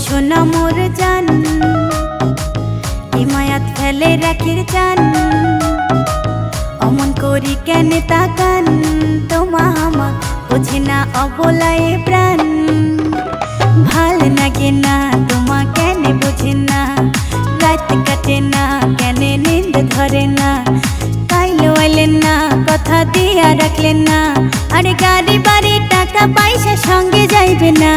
সোনা মোর জান, হিমায়াত ফেলে রাখির চান, অমন করি কেন তাকান, তোমা হামা বুঝে না অবলায় প্রাণ। ভাল লাগে না তোমা কেন বুঝে না, রাত কাটে না কেন নিন্দ ধরে না, কাইলো এলেন না কথা দিয়া রাখলেন না, আরে গাড়ি বাড়ি টাকা পয়সা সঙ্গে যাইবে না।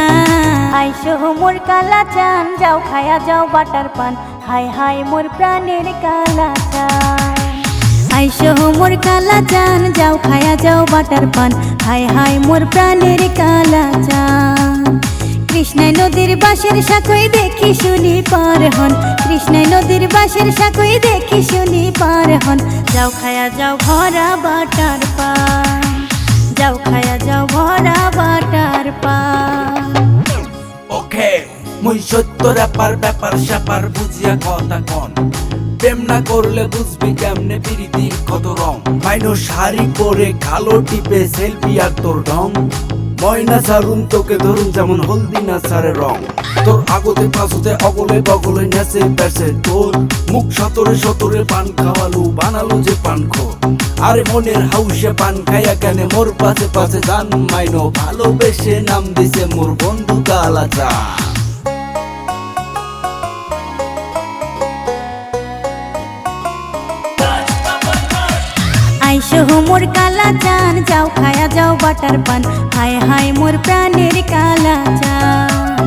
আইসো মোর কালা চান, যাও খায়া যাও বাটার পান, হায় হায় মোর প্রাণের কালা চান। আইসো মোর কালা চান, যাও খায়া যাও বাটার পান, হায় হায় মোর প্রাণের কালা চান। কৃষ্ণাই নদীর বাঁশের শাখই দেখি শুনি পার হন, কৃষ্ণাই নদীর বাঁশের শাখই দেখি শুনি পার হন, যাও খায়া যাও ভরা বাটার পান, যাও খায়া যাও ভরা বাটার পান। ওকে মুই সত্য র্যাপার, ব্যাপার স্যাপার বুঝিয়া কথা কন, প্রেম না করলে বুঝবি কেমনে প্রীতির কত রং। মাইনো শাড়ি পরে কালো টিপে সেলফি আর তোর ঢং, ময়না সারুন তোকে ধরুন যেমন হলদি না সারে রং। তোর আগতে পাশতে অগলে বগলে নেচে বেসে তোর মুখ সতরে সতরে পান খাওয়ালু বানালো যে পান খো। আরে মনের হাউসে পান খাইয়া কেন মোর পাশে পাশে গান, মাইনো ভালোবেসে নাম দিছে মোর বন্ধু কালা চা। আইসো মোর কালা চান, যাও খায়া যাও বাটার পান, হায় হায় মোর প্রাণের কালা চান।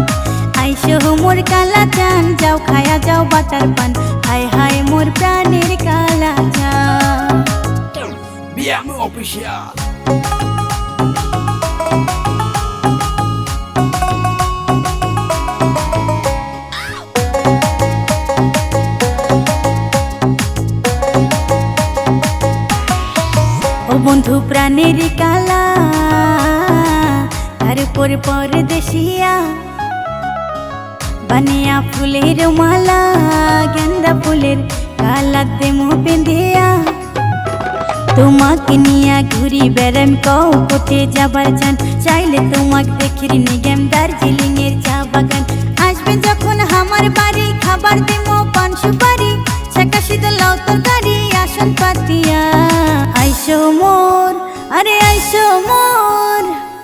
আইসো মোর কালা চান, যাও খায়া যাও বাটার পান, হায় হায় মোর প্রাণের কালা চান। বিয়াম অফিসিয়াল। ও বন্ধু প্রাণের কালা, তার উপর পরদেশিয়া, বানিয়া ফুলের মালা, গেন্দা ফুলের কালা দেমো পেন্দিয়া, তোমাকে নিয়া ঘুরি বেড়াম কও কোটে যাবার চান, চাইলে তোমাকে দেখির নিগেম দার্জিলিং এর চা বাগান। আসবে যখন আমার বাড়ি খাবার দেবো পান সুপারি, ছাকা শীতল লাউ তরকারি আসন পাতিয়া। আইসো মোর, আরে আইসো মোর,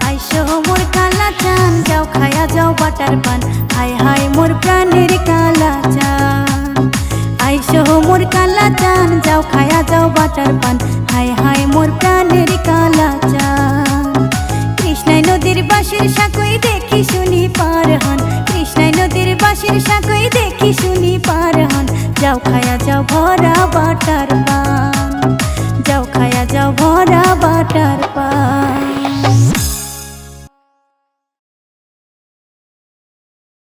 আইসো মোর কালা চান, যাও খায়া যাও বাটার পান, হায় হায় মোর প্রাণের কালা চান। আইসো মোর কালা চান, যাও খায়া যাও বাটার পান, হায় হায় মোর প্রাণের কালা চান। কৃষ্ণাই নদীর বাঁশের শাখই দেখি শুনি পার হন, কৃষ্ণাই নদীর বাঁশের শাখই দেখি শুনি পার হন, যাও খায়া যাও ভরা বাটার